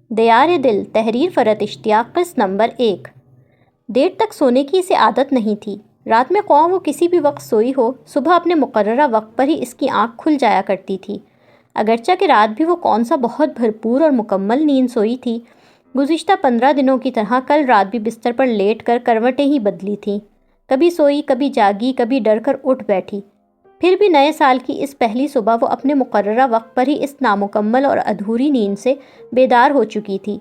دیار دل تحریر فرت اشتیاق قسط نمبر 1۔ دیر تک سونے کی اسے عادت نہیں تھی۔ رات میں خواہ وہ کسی بھی وقت سوئی ہو، صبح اپنے مقررہ وقت پر ہی اس کی آنکھ کھل جایا کرتی تھی۔ اگرچہ کہ رات بھی وہ کون سا بہت بھرپور اور مکمل نیند سوئی تھی، گزشتہ 15 دنوں کی طرح کل رات بھی بستر پر لیٹ کر کروٹیں ہی بدلی تھیں۔ کبھی سوئی، کبھی جاگی، کبھی ڈر کر اٹھ بیٹھی۔ پھر بھی نئے سال کی اس پہلی صبح وہ اپنے مقررہ وقت پر ہی اس نامکمل اور ادھوری نیند سے بیدار ہو چکی تھی۔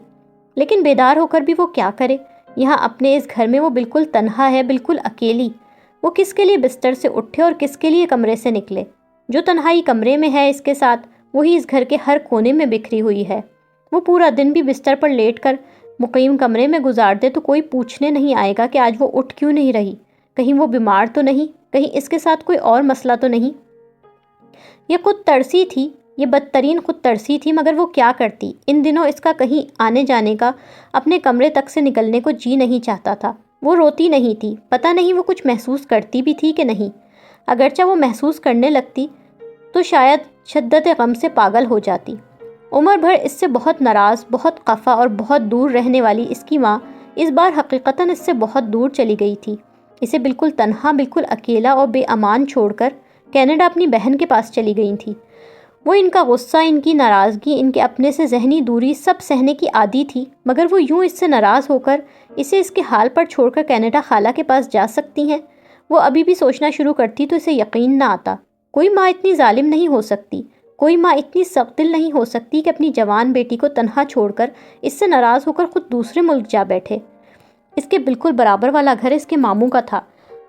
لیکن بیدار ہو کر بھی وہ کیا کرے؟ یہاں اپنے اس گھر میں وہ بالکل تنہا ہے، بالکل اکیلی۔ وہ کس کے لیے بستر سے اٹھے اور کس کے لیے کمرے سے نکلے؟ جو تنہائی کمرے میں ہے اس کے ساتھ، وہی اس گھر کے ہر کونے میں بکھری ہوئی ہے۔ وہ پورا دن بھی بستر پر لیٹ کر مقیم کمرے میں گزار دے تو کوئی پوچھنے نہیں آئے گا کہ آج وہ اٹھ کیوں نہیں رہی، کہیں وہ بیمار تو نہیں، کہیں اس کے ساتھ کوئی اور مسئلہ تو نہیں۔ یہ خود ترسی تھی، یہ بدترین خود ترسی تھی، مگر وہ کیا کرتی؟ ان دنوں اس کا کہیں آنے جانے کا، اپنے کمرے تک سے نکلنے کو جی نہیں چاہتا تھا۔ وہ روتی نہیں تھی، پتہ نہیں وہ کچھ محسوس کرتی بھی تھی کہ نہیں۔ اگرچہ وہ محسوس کرنے لگتی تو شاید شدت غم سے پاگل ہو جاتی۔ عمر بھر اس سے بہت ناراض، بہت خفا اور بہت دور رہنے والی اس کی ماں اس بار حقیقتاً اس سے بہت دور چلی گئی تھی۔ اسے بالکل تنہا، بالکل اکیلا اور بے امان چھوڑ کر کینیڈا اپنی بہن کے پاس چلی گئی تھی۔ وہ ان کا غصہ، ان کی ناراضگی، ان کے اپنے سے ذہنی دوری سب سہنے کی عادی تھی، مگر وہ یوں اس سے ناراض ہو کر اسے اس کے حال پر چھوڑ کر کینیڈا خالہ کے پاس جا سکتی ہیں؟ وہ ابھی بھی سوچنا شروع کرتی تو اسے یقین نہ آتا۔ کوئی ماں اتنی ظالم نہیں ہو سکتی، کوئی ماں اتنی سخت دل نہیں ہو سکتی کہ اپنی جوان بیٹی کو تنہا چھوڑ کر اس سے ناراض ہو کر خود دوسرے ملک جا بیٹھے۔ اس کے بالکل برابر والا گھر اس کے ماموں کا تھا۔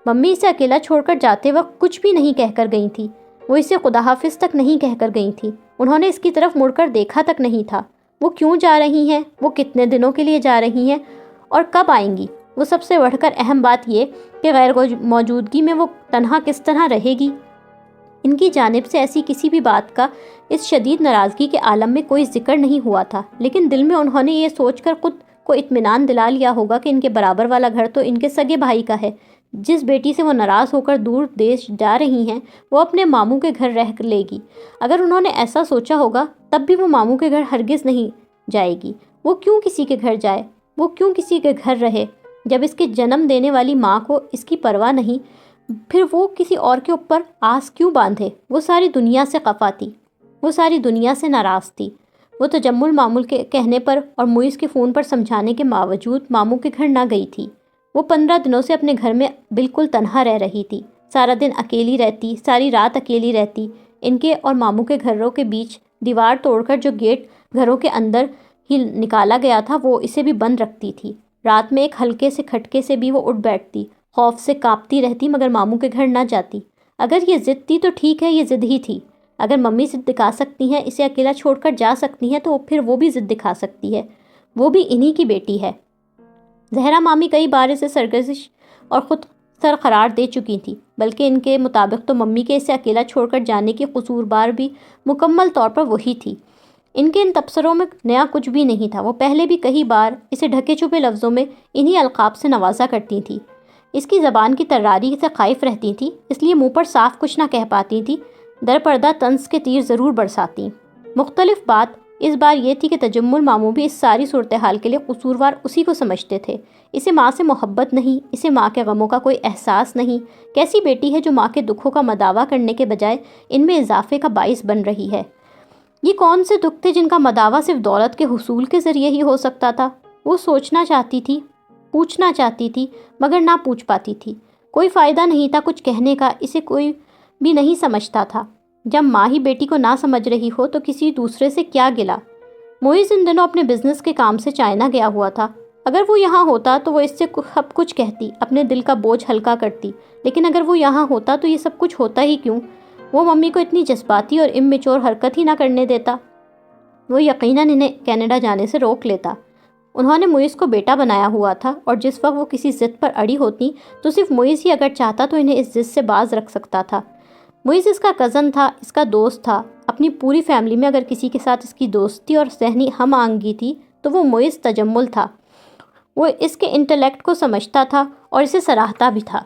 ممی اسے اکیلا چھوڑ کر جاتے وقت کچھ بھی نہیں کہہ کر گئی تھی۔ وہ اسے خدا حافظ تک نہیں کہہ کر گئی تھی۔ انہوں نے اس کی طرف مڑ کر دیکھا تک نہیں تھا۔ وہ کیوں جا رہی ہیں، وہ کتنے دنوں کے لیے جا رہی ہیں اور کب آئیں گی؟ وہ سب سے بڑھ کر اہم بات یہ کہ غیر موجودگی میں وہ تنہا کس طرح رہے گی؟ ان کی جانب سے ایسی کسی بھی بات کا اس شدید ناراضگی کے عالم میں کوئی ذکر نہیں ہوا تھا، لیکن دل میں انہوں نے یہ سوچ کر خود کو اطمینان دلا لیا ہوگا کہ ان کے برابر والا گھر تو ان کے سگے بھائی کا ہے۔ جس بیٹی سے وہ ناراض ہو کر دور دیش جا رہی ہیں، وہ اپنے ماموں کے گھر رہ لے گی۔ اگر انہوں نے ایسا سوچا ہوگا تب بھی وہ ماموں کے گھر ہرگز نہیں جائے گی۔ وہ کیوں کسی کے گھر جائے؟ وہ کیوں کسی کے گھر رہے؟ جب اس کے جنم دینے والی ماں کو اس کی پرواہ نہیں، پھر وہ کسی اور کے اوپر آس کیوں باندھے؟ وہ ساری دنیا سے خفا تھی، وہ ساری دنیا سے ناراض تھی۔ وہ تجمل معمول کے کہنے پر اور موئز کے فون پر سمجھانے کے باوجود ماموں کے گھر نہ گئی تھی۔ وہ 15 دنوں سے اپنے گھر میں بالکل تنہا رہ رہی تھی۔ سارا دن اکیلی رہتی، ساری رات اکیلی رہتی۔ ان کے اور ماموں کے گھروں کے بیچ دیوار توڑ کر جو گیٹ گھروں کے اندر ہی نکالا گیا تھا، وہ اسے بھی بند رکھتی تھی۔ رات میں ایک ہلکے سے کھٹکے سے بھی وہ اٹھ بیٹھتی، خوف سے کانپتی رہتی، مگر ماموں کے گھر نہ جاتی۔ اگر یہ ضد تھی تو ٹھیک ہے، یہ ضد ہی تھی۔ اگر ممی ضد دکھا سکتی ہیں، اسے اکیلا چھوڑ کر جا سکتی ہیں، تو پھر وہ بھی ضد دکھا سکتی ہے۔ وہ بھی انہی کی بیٹی ہے۔ زہرا مامی کئی بار اسے سرگزش اور خود سر قرار دے چکی تھی، بلکہ ان کے مطابق تو ممی کے اسے اکیلا چھوڑ کر جانے کی قصوروار بھی مکمل طور پر وہی تھی۔ ان کے ان تبصروں میں نیا کچھ بھی نہیں تھا۔ وہ پہلے بھی کئی بار اسے ڈھکے چھپے لفظوں میں انہی القاب سے نوازا کرتی تھی۔ اس کی زبان کی تراری سے خائف رہتی تھی، اس لیے منہ پر صاف کچھ نہ کہہ پاتی تھی، در پردہ طنز کے تیر ضرور برساتی۔ مختلف بات اس بار یہ تھی کہ تجمل ماموں بھی اس ساری صورتحال کے لیے قصوروار اسی کو سمجھتے تھے۔ اسے ماں سے محبت نہیں، اسے ماں کے غموں کا کوئی احساس نہیں۔ کیسی بیٹی ہے جو ماں کے دکھوں کا مداوع کرنے کے بجائے ان میں اضافے کا باعث بن رہی ہے؟ یہ کون سے دکھ تھے جن کا مداوع صرف دولت کے حصول کے ذریعے ہی ہو سکتا تھا؟ وہ سوچنا چاہتی تھی، پوچھنا چاہتی تھی، مگر نہ پوچھ پاتی تھی۔ کوئی فائدہ نہیں تھا کچھ کہنے کا، اسے کوئی بھی نہیں سمجھتا تھا۔ جب ماں ہی بیٹی کو نہ سمجھ رہی ہو تو کسی دوسرے سے کیا گلا؟ موئز ان دنوں اپنے بزنس کے کام سے چائنا گیا ہوا تھا۔ اگر وہ یہاں ہوتا تو وہ اس سے سب کچھ کہتی، اپنے دل کا بوجھ ہلکا کرتی، لیکن اگر وہ یہاں ہوتا تو یہ سب کچھ ہوتا ہی کیوں؟ وہ ممی کو اتنی جذباتی اور اممیچور حرکت ہی نہ کرنے دیتا۔ وہ یقیناً انہیں کینیڈا جانے سے روک لیتا۔ انہوں نے موئز کو بیٹا بنایا ہوا تھا، اور جس وقت وہ کسی ضد پر اڑی ہوتی تو صرف موئز ہی اگر چاہتا تو انہیں اس ضد سے باز رکھ سکتا تھا۔ موئز اس کا کزن تھا، اس کا دوست تھا۔ اپنی پوری فیملی میں اگر کسی کے ساتھ اس کی دوستی اور ذہنی ہم آہنگی تھی تو وہ موئز تجمل تھا۔ وہ اس کے انٹلیکٹ کو سمجھتا تھا اور اسے سراہتا بھی تھا۔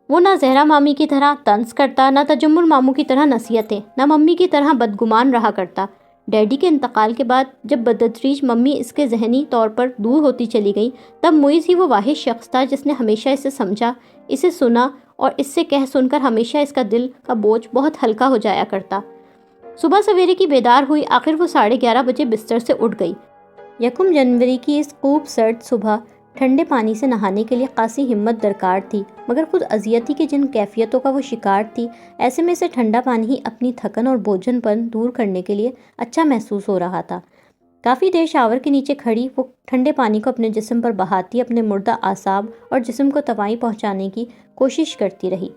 وہ نہ زہرا مامی کی طرح طنز کرتا، نہ تجمل ماموں کی طرح نصیحتیں، نہ ممی کی طرح بدگمان رہا کرتا۔ ڈیڈی کے انتقال کے بعد جب بتدریج ممی اس کے ذہنی طور پر دور ہوتی چلی گئی، تب معیز ہی وہ واحد شخص تھا جس نے ہمیشہ اسے سمجھا، اسے سنا، اور اس سے کہہ سن کر ہمیشہ اس کا دل کا بوجھ بہت ہلکا ہو جایا کرتا۔ صبح سویرے کی بیدار ہوئی، آخر وہ 11:30 بجے بستر سے اٹھ گئی۔ 1 جنوری کی اس خوب سرد صبح ٹھنڈے پانی سے نہانے کے لیے خاصی ہمت درکار تھی، مگر خود اذیتی کی جن کیفیتوں کا وہ شکار تھی، ایسے میں سے ٹھنڈا پانی ہی اپنی تھکن اور بوجھن پن دور کرنے کے لیے اچھا محسوس ہو رہا تھا۔ کافی دیر شاور کے نیچے کھڑی وہ ٹھنڈے پانی کو اپنے جسم پر بہاتی اپنے مردہ اعصاب اور جسم کو توائی پہنچانے کی کوشش کرتی رہی۔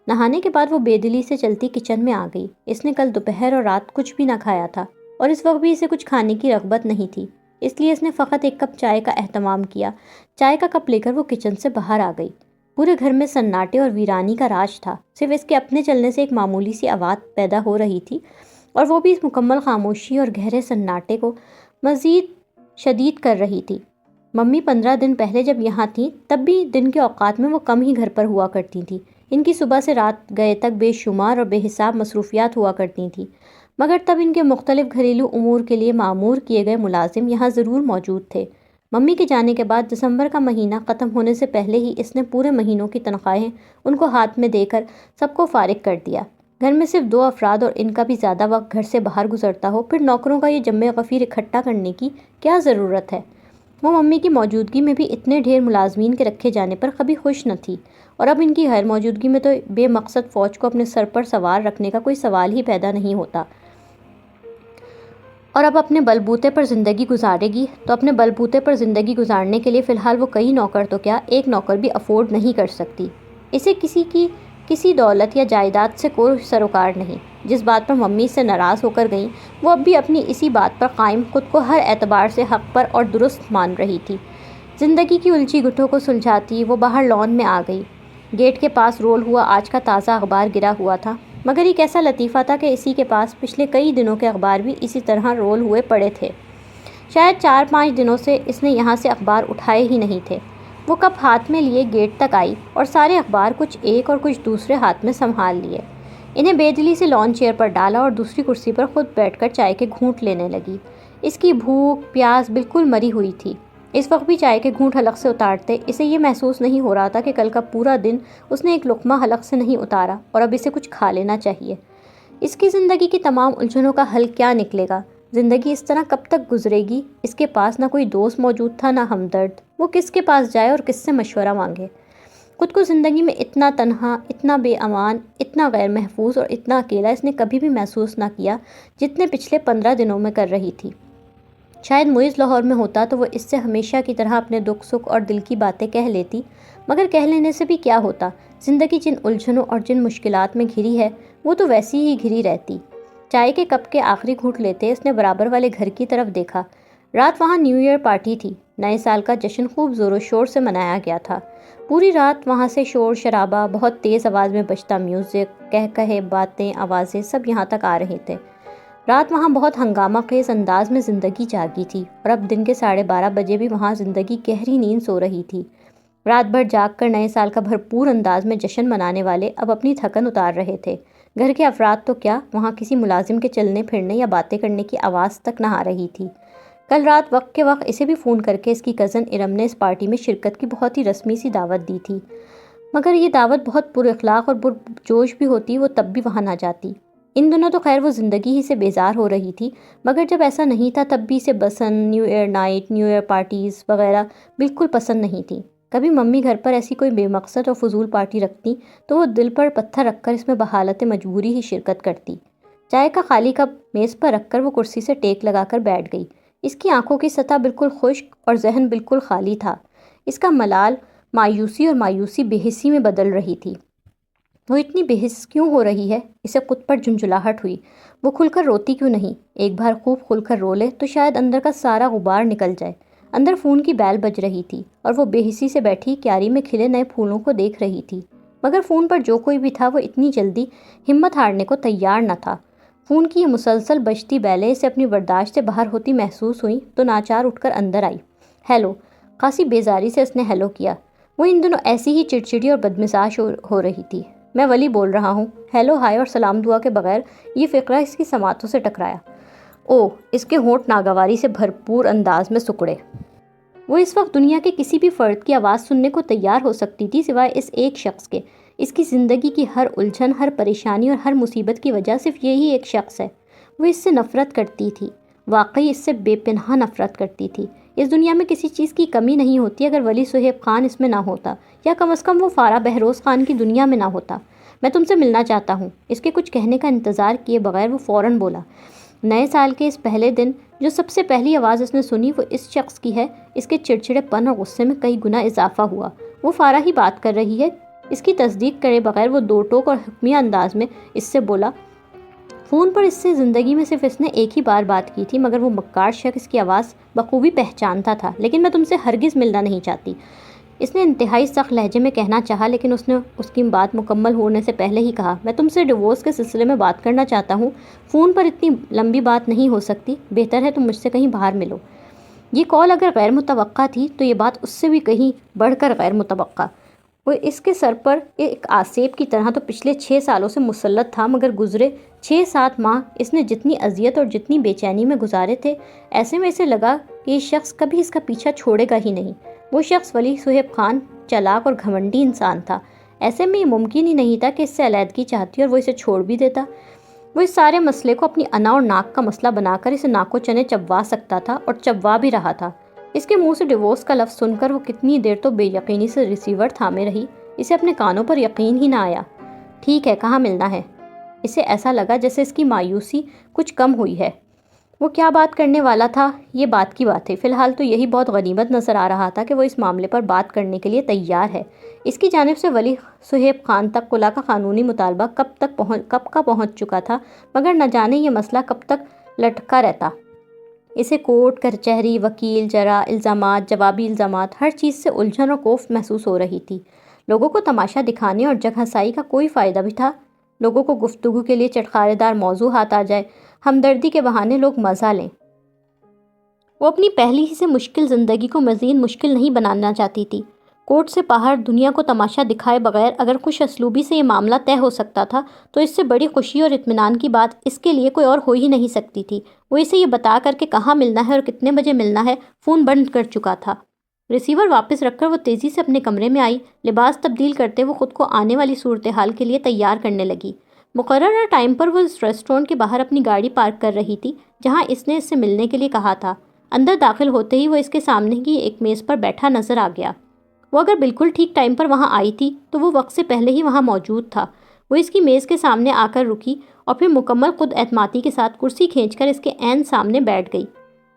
نہانے کے بعد وہ بے دلی سے چلتی کچن میں آ گئی۔ اس نے کل دوپہر اور رات کچھ بھی نہ کھایا تھا، اور اس وقت بھی اسے کچھ کھانے کی رغبت نہیں تھی، اس لیے اس نے فقط 1 کپ چائے کا اہتمام کیا۔ چائے کا کپ لے کر وہ کچن سے باہر آ گئی۔ پورے گھر میں سناٹے اور ویرانی کا راج تھا، صرف اس کے اپنے چلنے سے ایک معمولی سی آواز پیدا ہو رہی تھی، اور وہ بھی اس مکمل خاموشی اور گہرے سناٹے کو مزید شدید کر رہی تھی۔ ممی 15 دن پہلے جب یہاں تھیں تب بھی دن کے اوقات میں وہ کم ہی گھر پر ہوا کرتی تھیں۔ ان کی صبح سے رات گئے تک بے شمار اور بے حساب مصروفیات ہوا کرتی تھیں، مگر تب ان کے مختلف گھریلو امور کے لیے معمور کیے گئے ملازم یہاں ضرور موجود تھے۔ ممی کے جانے کے بعد دسمبر کا مہینہ ختم ہونے سے پہلے ہی اس نے پورے مہینوں کی تنخواہیں ان کو ہاتھ میں دے کر سب کو فارغ کر دیا۔ گھر میں صرف 2 افراد اور ان کا بھی زیادہ وقت گھر سے باہر گزرتا ہو، پھر نوکروں کا یہ جمع غفیر اکٹھا کرنے کی کیا ضرورت ہے؟ وہ ممی کی موجودگی میں بھی اتنے ڈھیر ملازمین کے رکھے جانے پر کبھی خوش نہ تھی، اور اب ان کی غیر موجودگی میں تو بے مقصد فوج کو اپنے سر پر سوار رکھنے کا کوئی سوال ہی پیدا نہیں ہوتا۔ اور اب اپنے بلبوتے پر زندگی گزارے گی تو اپنے بلبوتے پر زندگی گزارنے کے لیے فی الحال وہ کئی نوکر تو کیا، 1 نوکر بھی افورڈ نہیں کر سکتی۔ اسے کسی دولت یا جائیداد سے کوئی سروکار نہیں۔ جس بات پر ممی سے ناراض ہو کر گئیں، وہ اب بھی اپنی اسی بات پر قائم، خود کو ہر اعتبار سے حق پر اور درست مان رہی تھی۔ زندگی کی الجھی گٹھوں کو سلجھاتی وہ باہر لان میں آ گئی۔ گیٹ کے پاس رول ہوا آج کا تازہ اخبار گرا ہوا تھا، مگر یہ کیسا لطیفہ تھا کہ اسی کے پاس پچھلے کئی دنوں کے اخبار بھی اسی طرح رول ہوئے پڑے تھے۔ شاید 4-5 دنوں سے اس نے یہاں سے اخبار اٹھائے ہی نہیں تھے۔ وہ کپ ہاتھ میں لیے گیٹ تک آئی اور سارے اخبار کچھ ایک اور کچھ دوسرے ہاتھ میں سنبھال لیے۔ انہیں بے دلی سے لان چیئر پر ڈالا اور دوسری کرسی پر خود بیٹھ کر چائے کے گھونٹ لینے لگی۔ اس کی بھوک پیاس بالکل مری ہوئی تھی۔ اس وقت بھی چائے کے گھونٹ حلق سے اتارتے اسے یہ محسوس نہیں ہو رہا تھا کہ کل کا پورا دن اس نے ایک لقمہ حلق سے نہیں اتارا اور اب اسے کچھ کھا لینا چاہیے۔ اس کی زندگی کی تمام الجھنوں کا حل کیا نکلے گا؟ زندگی اس طرح کب تک گزرے گی؟ اس کے پاس نہ کوئی دوست موجود تھا، نہ ہمدرد۔ وہ کس کے پاس جائے اور کس سے مشورہ مانگے؟ خود کو زندگی میں اتنا تنہا، اتنا بے امان، اتنا غیر محفوظ اور اتنا اکیلا اس نے کبھی بھی محسوس نہ کیا جتنے پچھلے 15 دنوں میں کر رہی تھی۔ شاید معیز لاہور میں ہوتا تو وہ اس سے ہمیشہ کی طرح اپنے دکھ سکھ اور دل کی باتیں کہہ لیتی، مگر کہہ لینے سے بھی کیا ہوتا؟ زندگی جن الجھنوں اور جن مشکلات میں گھری ہے وہ تو ویسی ہی گھری رہتی۔ چائے کے کپ کے آخری گھونٹ لیتے اس نے برابر والے گھر کی طرف دیکھا۔ رات وہاں نیو ایئر پارٹی تھی، نئے سال کا جشن خوب زور و شور سے منایا گیا تھا۔ پوری رات وہاں سے شور شرابہ، بہت تیز آواز میں بجتا میوزک، کہے باتیں، آوازیں سب یہاں تک آ رہے تھے۔ رات وہاں بہت ہنگامہ خیز انداز میں زندگی جاگی تھی، اور اب دن کے 12:30 بجے بھی وہاں زندگی گہری نیند سو رہی تھی۔ رات بھر جاگ کر نئے سال کا بھرپور انداز میں جشن منانے والے اب اپنی تھکن اتار رہے تھے۔ گھر کے افراد تو کیا، وہاں کسی ملازم کے چلنے پھرنے یا باتیں کرنے کی آواز تک نہ آ رہی تھی۔ کل رات وقت کے وقت اسے بھی فون کر کے اس کی کزن ارم نے اس پارٹی میں شرکت کی بہت ہی رسمی سی دعوت دی تھی، مگر یہ دعوت بہت پر اخلاق اور پرجوش بھی ہوتی وہ تب بھی وہاں نہ جاتی۔ ان دنوں تو خیر وہ زندگی ہی سے بیزار ہو رہی تھی، مگر جب ایسا نہیں تھا تب بھی اسے بسن، new year night, new year parties وغیرہ بالکل پسند نہیں تھی۔ کبھی ممی گھر پر ایسی کوئی بے مقصد اور فضول پارٹی رکھتی تو وہ دل پر پتھر رکھ کر اس میں بحالت مجبوری ہی شرکت کرتی۔ چائے کا خالی کپ میز پر رکھ کر وہ کرسی سے ٹیک لگا کر بیٹھ گئی۔ اس کی آنکھوں کی سطح بالکل خشک اور ذہن بالکل خالی تھا۔ اس کا ملال مایوسی اور مایوسی بے حسی میں بدل رہی تھی۔ وہ اتنی بے حس کیوں ہو رہی ہے؟ اسے خود پر جھنجھلاہٹ ہوئی۔ وہ کھل کر روتی کیوں نہیں؟ ایک بار خوب کھل کر رو لے تو شاید اندر کا سارا غبار نکل جائے۔ اندر فون کی بیل بج رہی تھی اور وہ بے حسی سے بیٹھی کیاری میں کھلے نئے پھولوں کو دیکھ رہی تھی، مگر فون پر جو کوئی بھی تھا وہ اتنی جلدی ہمت ہارنے کو تیار نہ تھا۔ فون کی یہ مسلسل بجتی بیلیں اسے اپنی برداشت سے باہر ہوتی محسوس ہوئیں تو ناچار اٹھ کر اندر آئی۔ ہیلو، خاصی بیزاری سے اس نے ہیلو کیا۔ وہ ان دنوں ایسی ہی چڑچڑی اور بدمزاج ہو رہی تھی۔ میں ولی بول رہا ہوں۔ ہیلو ہائے اور سلام دعا کے بغیر یہ فقرہ اس کی سماعتوں سے ٹکرایا۔ او، اس کے ہونٹ ناگواری سے بھرپور انداز میں سکڑے۔ وہ اس وقت دنیا کے کسی بھی فرد کی آواز سننے کو تیار ہو سکتی تھی سوائے اس ایک شخص کے۔ اس کی زندگی کی ہر الجھن، ہر پریشانی اور ہر مصیبت کی وجہ صرف یہی ایک شخص ہے۔ وہ اس سے نفرت کرتی تھی، واقعی اس سے بے پناہ نفرت کرتی تھی۔ اس دنیا میں کسی چیز کی کمی نہیں ہوتی اگر ولی صہیب خان اس میں نہ ہوتا، یا کم از کم وہ فارا بہروز خان کی دنیا میں نہ ہوتا۔ میں تم سے ملنا چاہتا ہوں۔ اس کے کچھ کہنے کا انتظار کیے بغیر وہ فوراً بولا۔ نئے سال کے اس پہلے دن جو سب سے پہلی آواز اس نے سنی وہ اس شخص کی ہے۔ اس کے چڑچڑے پن اور غصے میں کئی گنا اضافہ ہوا۔ وہ فارا ہی بات کر رہی ہے۔ اس کی تصدیق کرے بغیر وہ دو ٹوک اور حکمیہ انداز میں اس سے بولا۔ فون پر اس سے زندگی میں صرف اس نے ایک ہی بار بات کی تھی، مگر وہ مکار شخص اس کی آواز بخوبی پہچانتا تھا۔ لیکن میں تم سے ہرگز ملنا نہیں چاہتی، اس نے انتہائی سخت لہجے میں کہنا چاہا، لیکن اس نے اس کی بات مکمل ہونے سے پہلے ہی کہا، میں تم سے ڈیورس کے سلسلے میں بات کرنا چاہتا ہوں۔ فون پر اتنی لمبی بات نہیں ہو سکتی، بہتر ہے تم مجھ سے کہیں باہر ملو۔ یہ کال اگر غیر متوقع تھی تو یہ بات اس سے بھی کہیں بڑھ کر غیر متوقع۔ وہ اس کے سر پر ایک آسیب کی طرح تو پچھلے 6 سالوں سے مسلط تھا، مگر گزرے 6-7 ماہ اس نے جتنی اذیت اور جتنی بے چینی میں گزارے تھے، ایسے میں اسے لگا کہ یہ شخص کبھی اس کا پیچھا چھوڑے گا ہی نہیں۔ وہ شخص ولی صہیب خان چالاک اور گھمنڈی انسان تھا۔ ایسے میں یہ ممکن ہی نہیں تھا کہ اس سے علیحدگی چاہتی اور وہ اسے چھوڑ بھی دیتا۔ وہ اس سارے مسئلے کو اپنی انا اور ناک کا مسئلہ بنا کر اسے ناکو چنے چبوا سکتا تھا، اور چبوا بھی رہا تھا۔ اس کے منہ سے ڈیورس کا لفظ سن کر وہ کتنی دیر تو بے یقینی سے ریسیور تھامے رہی، اسے اپنے کانوں پر یقین ہی نہ آیا۔ ٹھیک ہے، کہاں ملنا ہے؟ اسے ایسا لگا جیسے اس کی مایوسی کچھ کم ہوئی ہے۔ وہ کیا بات کرنے والا تھا، یہ بات کی بات ہے۔ فی الحال تو یہی بہت غنیمت نظر آ رہا تھا کہ وہ اس معاملے پر بات کرنے کے لیے تیار ہے۔ اس کی جانب سے ولی صہیب خان تک خلا کا قانونی مطالبہ کب کا پہنچ چکا تھا، مگر نہ جانے یہ مسئلہ کب تک لٹکا رہتا۔ اسے کورٹ کچہری، وکیل، جرح، الزامات، جوابی الزامات، ہر چیز سے الجھن اور کوفت محسوس ہو رہی تھی۔ لوگوں کو تماشا دکھانے اور جگ ہنسائی کا کوئی فائدہ بھی تھا۔ لوگوں کو گفتگو کے لیے چٹخارے دار موضوع ہاتھ آ جائے، ہمدردی کے بہانے لوگ مزہ لیں۔ وہ اپنی پہلی ہی سے مشکل زندگی کو مزید مشکل نہیں بنانا چاہتی تھی۔ کورٹ سے باہر دنیا کو تماشا دکھائے بغیر اگر خوش اسلوبی سے یہ معاملہ طے ہو سکتا تھا تو اس سے بڑی خوشی اور اطمینان کی بات اس کے لیے کوئی اور ہو ہی نہیں سکتی تھی۔ وہ اسے یہ بتا کر کہ کہاں ملنا ہے اور کتنے بجے ملنا ہے فون بند کر چکا تھا۔ ریسیور واپس رکھ کر وہ تیزی سے اپنے کمرے میں آئی۔ لباس تبدیل کرتے وہ خود کو آنے والی صورتحال کے لیے تیار کرنے لگی۔ مقررہ ٹائم پر وہ اس ریسٹورینٹ کے باہر اپنی گاڑی پارک کر رہی تھی جہاں اس نے اس سے ملنے کے لیے کہا تھا۔ اندر داخل ہوتے ہی وہ اس کے سامنے کی ایک میز پر بیٹھا نظر آ گیا۔ وہ اگر بالکل ٹھیک ٹائم پر وہاں آئی تھی تو وہ وقت سے پہلے ہی وہاں موجود تھا۔ وہ اس کی میز کے سامنے آ کر رکی اور پھر مکمل خود اعتمادی کے ساتھ کرسی کھینچ کر اس کے عین سامنے بیٹھ گئی۔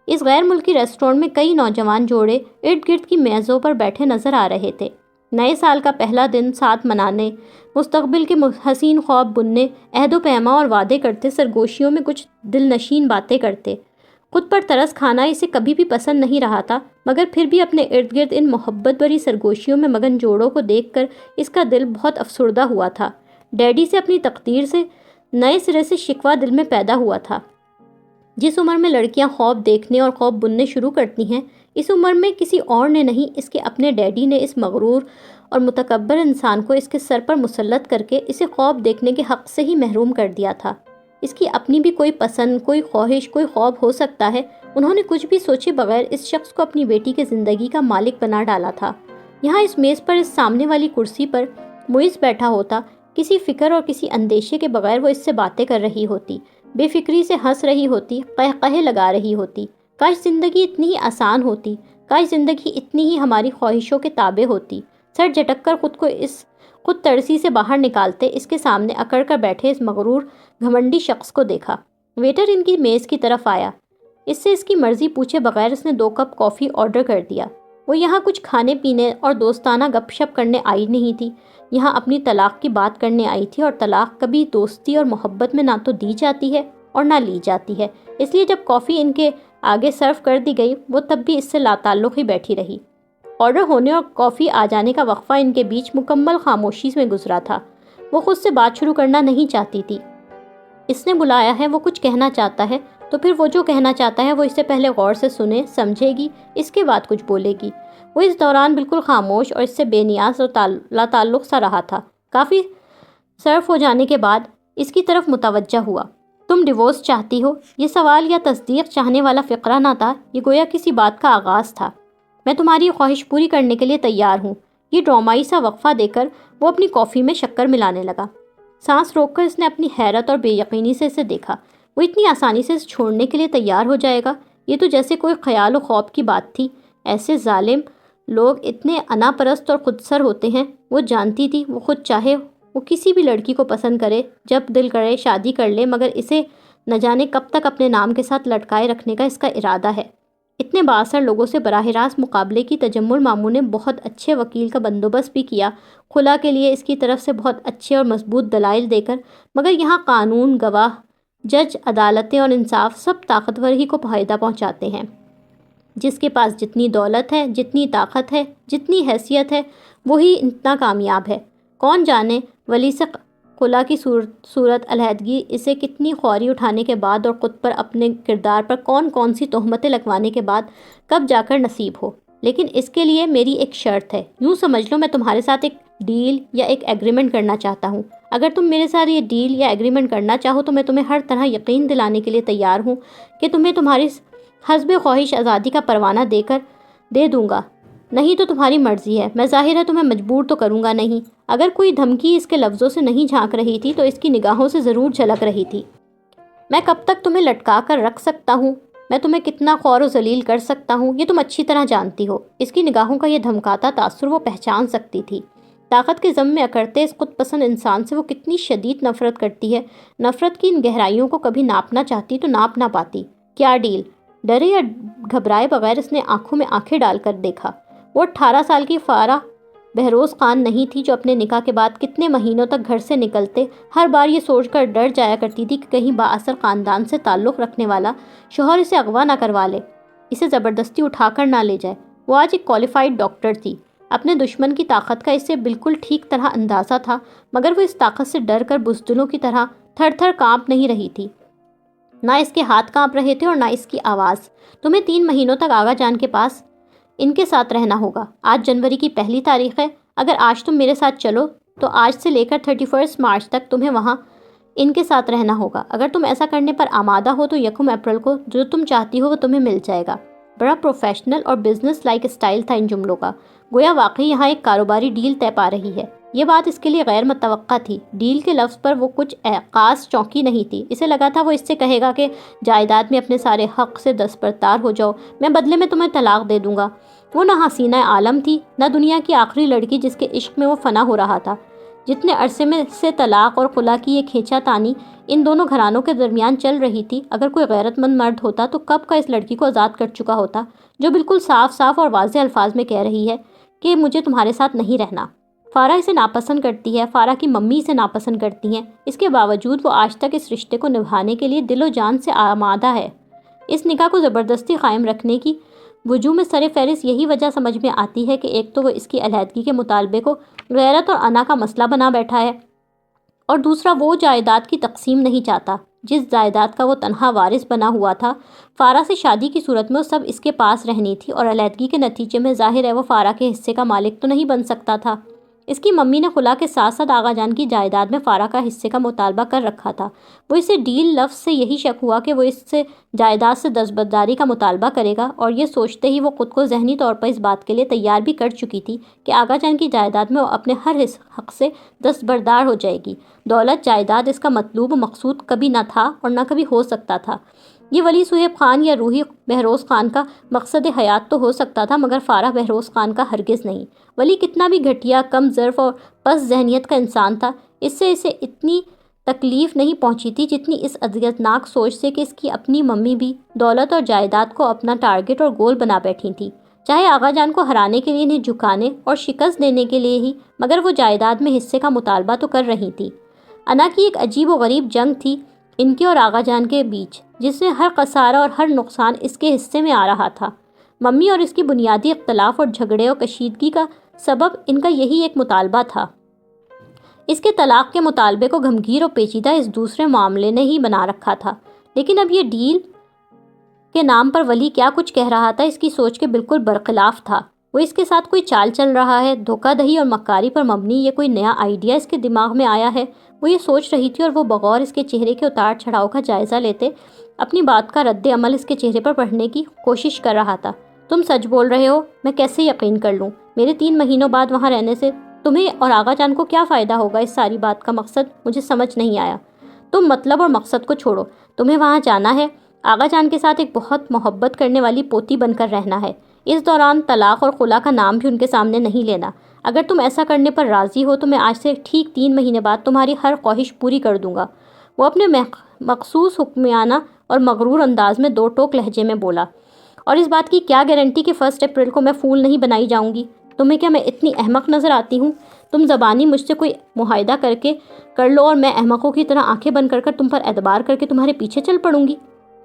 اس غیر ملکی ریسٹورینٹ میں کئی نوجوان جوڑے ارد گرد کی میزوں پر بیٹھے نظر آ رہے تھے۔ نئے سال کا پہلا دن ساتھ منانے، مستقبل کے حسین خواب بننے، عہد و پیما اور وعدے کرتے، سرگوشیوں میں کچھ دل نشین باتیں کرتے۔ خود پر ترس کھانا اسے کبھی بھی پسند نہیں رہا تھا، مگر پھر بھی اپنے ارد گرد ان محبت بھری سرگوشیوں میں مگن جوڑوں کو دیکھ کر اس کا دل بہت افسردہ ہوا تھا۔ ڈیڈی سے اپنی تقدیر سے نئے سرے سے شکوہ دل میں پیدا ہوا تھا۔ جس عمر میں لڑکیاں خواب دیکھنے اور خواب بننے شروع کرتی ہیں، اس عمر میں کسی اور نے نہیں، اس کے اپنے ڈیڈی نے اس مغرور اور متکبر انسان کو اس کے سر پر مسلط کر کے اسے خواب دیکھنے کے حق سے ہی محروم کر دیا تھا۔ اس کی اپنی بھی کوئی پسند، کوئی خواہش، کوئی خواب ہو سکتا ہے۔ انہوں نے کچھ بھی سوچے بغیر اس شخص کو اپنی بیٹی کی زندگی کا مالک بنا ڈالا تھا۔ یہاں اس میز پر، اس سامنے والی کرسی پر معیز بیٹھا ہوتا، کسی فکر اور کسی اندیشے کے بغیر وہ اس سے باتیں کر رہی ہوتی، بے فکری سے ہنس رہی ہوتی، قہقہے لگا رہی ہوتی۔ کاش زندگی اتنی ہی آسان ہوتی، کاش زندگی اتنی ہی ہماری خواہشوں کے تابع ہوتی۔ سر جھٹک کر خود ترسی سے باہر نکالتے اس کے سامنے اکڑ کر بیٹھے اس مغرور گھمنڈی شخص کو دیکھا۔ ویٹر ان کی میز کی طرف آیا۔ اس سے اس کی مرضی پوچھے بغیر اس نے 2 کپ کافی آرڈر کر دیا۔ وہ یہاں کچھ کھانے پینے اور دوستانہ گپ شپ کرنے آئی نہیں تھی، یہاں اپنی طلاق کی بات کرنے آئی تھی، اور طلاق کبھی دوستی اور محبت میں نہ تو دی جاتی ہے اور نہ لی جاتی ہے۔ اس لیے جب کافی ان کے آگے سرو کر دی گئی وہ تب بھی اس سے لاتعلق ہی بیٹھی رہی۔ آرڈر ہونے اور کافی آ جانے کا وقفہ ان کے بیچ مکمل خاموشی میں گزرا تھا۔ وہ خود سے بات شروع کرنا نہیں چاہتی تھی۔ اس نے بلایا ہے، وہ کچھ کہنا چاہتا ہے، تو پھر وہ جو کہنا چاہتا ہے وہ اس سے پہلے غور سے سنے سمجھے گی، اس کے بعد کچھ بولے گی۔ وہ اس دوران بالکل خاموش اور اس سے بے نیاز اور لا تعلق سا رہا تھا۔ کافی صرف ہو جانے کے بعد اس کی طرف متوجہ ہوا۔ تم ڈیورس چاہتی ہو؟ یہ سوال یا تصدیق چاہنے والا فقرہ نہ تھا، یہ گویا کسی بات کا آغاز تھا۔ میں تمہاری خواہش پوری کرنے کے لیے تیار ہوں۔ یہ ڈرامائی سا وقفہ دے کر وہ اپنی کافی میں شکر ملانے لگا۔ سانس روک کر اس نے اپنی حیرت اور بے یقینی سے اسے دیکھا۔ وہ اتنی آسانی سے اسے چھوڑنے کے لیے تیار ہو جائے گا؟ یہ تو جیسے کوئی خیال و خواب کی بات تھی۔ ایسے ظالم لوگ اتنے انا پرست اور خودسر ہوتے ہیں۔ وہ جانتی تھی وہ خود چاہے وہ کسی بھی لڑکی کو پسند کرے، جب دل کرے شادی کر لے، مگر اسے نہ جانے کب تک اپنے نام کے ساتھ لٹکائے رکھنے کا اس کا ارادہ ہے۔ اتنے بااثر لوگوں سے براہ راست مقابلے کی تجمل ماموں نے بہت اچھے وکیل کا بندوبست بھی کیا، خلا کے لیے اس کی طرف سے بہت اچھے اور مضبوط دلائل دے کر، مگر یہاں قانون، گواہ، جج، عدالتیں اور انصاف سب طاقتور ہی کو فائدہ پہنچاتے ہیں۔ جس کے پاس جتنی دولت ہے، جتنی طاقت ہے، جتنی حیثیت ہے، وہی اتنا کامیاب ہے۔ کون جانے ولی سے خلا کی صورت علیحدگی اسے کتنی خواری اٹھانے کے بعد اور خود پر اپنے کردار پر کون کون سی تہمتیں لگوانے کے بعد کب جا کر نصیب ہو۔ لیکن اس کے لیے میری ایک شرط ہے۔ یوں سمجھ لو میں تمہارے ساتھ ایک ڈیل یا ایک ایگریمنٹ کرنا چاہتا ہوں۔ اگر تم میرے ساتھ یہ ڈیل یا ایگریمنٹ کرنا چاہو تو میں تمہیں ہر طرح یقین دلانے کے لیے تیار ہوں کہ تمہیں تمہاری حسب خواہش آزادی کا پروانہ دے دوں گا۔ نہیں تو تمہاری مرضی ہے، میں ظاہر ہے تمہیں مجبور تو کروں گا نہیں۔ اگر کوئی دھمکی اس کے لفظوں سے نہیں جھانک رہی تھی تو اس کی نگاہوں سے ضرور جھلک رہی تھی۔ میں کب تک تمہیں لٹکا کر رکھ سکتا ہوں، میں تمہیں کتنا خوار و ذلیل کر سکتا ہوں، یہ تم اچھی طرح جانتی ہو۔ اس کی نگاہوں کا یہ دھمکاتا تاثر وہ پہچان سکتی تھی۔ طاقت کے ضم میں اکڑتے اس خود پسند انسان سے وہ کتنی شدید نفرت کرتی ہے۔ نفرت کی ان گہرائیوں کو کبھی ناپنا چاہتی تو ناپ نہ پاتی۔ کیا ڈیل؟ ڈرے یا گھبرائے بغیر اس نے آنکھوں میں آنکھیں ڈال کر دیکھا۔ وہ 18 سال کی فارہ بہروز خان نہیں تھی جو اپنے نکاح کے بعد کتنے مہینوں تک گھر سے نکلتے ہر بار یہ سوچ کر ڈر جایا کرتی تھی کہ کہیں بااثر خاندان سے تعلق رکھنے والا شوہر اسے اغوا نہ کروا لے، اسے زبردستی اٹھا کر نہ لے جائے۔ وہ آج ایک کوالیفائڈ ڈاکٹر تھی۔ اپنے دشمن کی طاقت کا اسے بالکل ٹھیک طرح اندازہ تھا، مگر وہ اس طاقت سے ڈر کر بزدلوں کی طرح تھر تھر کانپ نہیں رہی تھی۔ نہ اس کے ہاتھ کانپ رہے تھے اور نہ اس کی آواز۔ تمہیں 3 مہینوں تک آغا جان کے پاس ان کے ساتھ رہنا ہوگا۔ آج جنوری کی 1 تاریخ ہے۔ اگر آج تم میرے ساتھ چلو تو آج سے لے کر 31 مارچ تک تمہیں وہاں ان کے ساتھ رہنا ہوگا۔ اگر تم ایسا کرنے پر آمادہ ہو تو 1 اپریل کو جو تم چاہتی ہو وہ تمہیں مل جائے گا۔ بڑا پروفیشنل اور بزنس لائک اسٹائل تھا ان جملوں کا، گویا واقعی یہاں ایک کاروباری ڈیل طے پا رہی ہے۔ یہ بات اس کے لیے غیر متوقع تھی۔ ڈیل کے لفظ پر وہ کچھ خاص چونکی نہیں تھی۔ اسے لگا تھا وہ اس سے کہے گا کہ جائیداد میں اپنے سارے حق سے دستبردار ہو جاؤ، میں بدلے میں تمہیں طلاق دے دوں گا۔ وہ نہ حسینہ عالم تھی، نہ دنیا کی آخری لڑکی جس کے عشق میں وہ فنا ہو رہا تھا۔ جتنے عرصے میں سے طلاق اور خلا کی یہ کھینچا تانی ان دونوں گھرانوں کے درمیان چل رہی تھی، اگر کوئی غیرت مند مرد ہوتا تو کب کا اس لڑکی کو آزاد کر چکا ہوتا، جو بالکل صاف صاف اور واضح الفاظ میں کہہ رہی ہے کہ مجھے تمہارے ساتھ نہیں رہنا۔ فارہ اسے ناپسند کرتی ہے، فارہ کی ممی اسے ناپسند کرتی ہیں، اس کے باوجود وہ آج تک اس رشتے کو نبھانے کے لیے دل و جان سے آمادہ ہے۔ اس نکاح کو زبردستی قائم رکھنے کی وجوہ میں سر فہرست یہی وجہ سمجھ میں آتی ہے کہ ایک تو وہ اس کی علیحدگی کے مطالبے کو غیرت اور انا کا مسئلہ بنا بیٹھا ہے، اور دوسرا وہ جائیداد کی تقسیم نہیں چاہتا جس جائیداد کا وہ تنہا وارث بنا ہوا تھا۔ فارہ سے شادی کی صورت میں وہ سب اس کے پاس رہنی تھی، اور علیحدگی کے نتیجے میں ظاہر ہے وہ فارہ کے حصے کا مالک تو نہیں بن سکتا تھا۔ اس کی ممی نے خلا کے ساتھ ساتھ آغا جان کی جائیداد میں فارہ کا حصے کا مطالبہ کر رکھا تھا۔ وہ اسے ڈیل لفظ سے یہی شک ہوا کہ وہ اس سے جائیداد سے دستبرداری کا مطالبہ کرے گا، اور یہ سوچتے ہی وہ خود کو ذہنی طور پر اس بات کے لیے تیار بھی کر چکی تھی کہ آغا جان کی جائیداد میں وہ اپنے ہر حق سے دستبردار ہو جائے گی۔ دولت، جائیداد اس کا مطلوب و مقصود کبھی نہ تھا اور نہ کبھی ہو سکتا تھا۔ یہ ولی صہیب خان یا روحی بہروز خان کا مقصد حیات تو ہو سکتا تھا، مگر فارہ بہروز خان کا ہرگز نہیں۔ ولی کتنا بھی گھٹیا، کم ظرف اور پست ذہنیت کا انسان تھا، اس سے اسے اتنی تکلیف نہیں پہنچی تھی جتنی اس اذیتناک سوچ سے کہ اس کی اپنی ممی بھی دولت اور جائیداد کو اپنا ٹارگٹ اور گول بنا بیٹھی تھی، چاہے آغا جان کو ہرانے کے لیے انہیں جھکانے اور شکست دینے کے لیے ہی، مگر وہ جائیداد میں حصے کا مطالبہ تو کر رہی تھی۔ انا کی ایک عجیب و غریب جنگ تھی ان کے اور آغا جان کے بیچ، جس میں ہر خسارہ اور ہر نقصان اس کے حصے میں آ رہا تھا۔ ممی اور اس کی بنیادی اختلاف اور جھگڑے اور کشیدگی کا سبب ان کا یہی ایک مطالبہ تھا۔ اس کے طلاق کے مطالبے کو گھمگیر اور پیچیدہ اس دوسرے معاملے نے ہی بنا رکھا تھا، لیکن اب یہ ڈیل کے نام پر ولی کیا کچھ کہہ رہا تھا اس کی سوچ کے بالکل برخلاف تھا۔ وہ اس کے ساتھ کوئی چال چل رہا ہے، دھوکہ دہی اور مکاری پر مبنی یہ کوئی نیا آئیڈیا اس کے دماغ میں آیا ہے۔ وہ یہ سوچ رہی تھی اور وہ بغور اس کے چہرے کے اتار چڑھاؤ کا جائزہ لیتے اپنی بات کا رد عمل اس کے چہرے پر پڑھنے کی کوشش کر رہا تھا۔ تم سچ بول رہے ہو، میں کیسے یقین کر لوں؟ میرے 3 مہینوں بعد وہاں رہنے سے تمہیں اور آغا جان کو کیا فائدہ ہوگا؟ اس ساری بات کا مقصد مجھے سمجھ نہیں آیا۔ تم مطلب اور مقصد کو چھوڑو، تمہیں وہاں جانا ہے، آغا جان کے ساتھ ایک بہت محبت کرنے والی پوتی بن کر رہنا ہے۔ اس دوران طلاق اور خلا کا نام بھی ان کے سامنے نہیں لینا۔ اگر تم ایسا کرنے پر راضی ہو تو میں آج سے ٹھیک 3 مہینے بعد تمہاری ہر خواہش پوری کر دوں گا۔ وہ اپنے مخصوص حکمیانہ اور مغرور انداز میں 2 ٹوک لہجے میں بولا۔ اور اس بات کی کیا گارنٹی کہ 1 اپریل کو میں پھول نہیں بنائی جاؤں گی؟ تمہیں کیا میں اتنی احمق نظر آتی ہوں؟ تم زبانی مجھ سے کوئی معاہدہ کر لو اور میں احمقوں کی طرح آنکھیں بند کر تم پر اعتبار کر کے تمہارے پیچھے چل پڑوں گی۔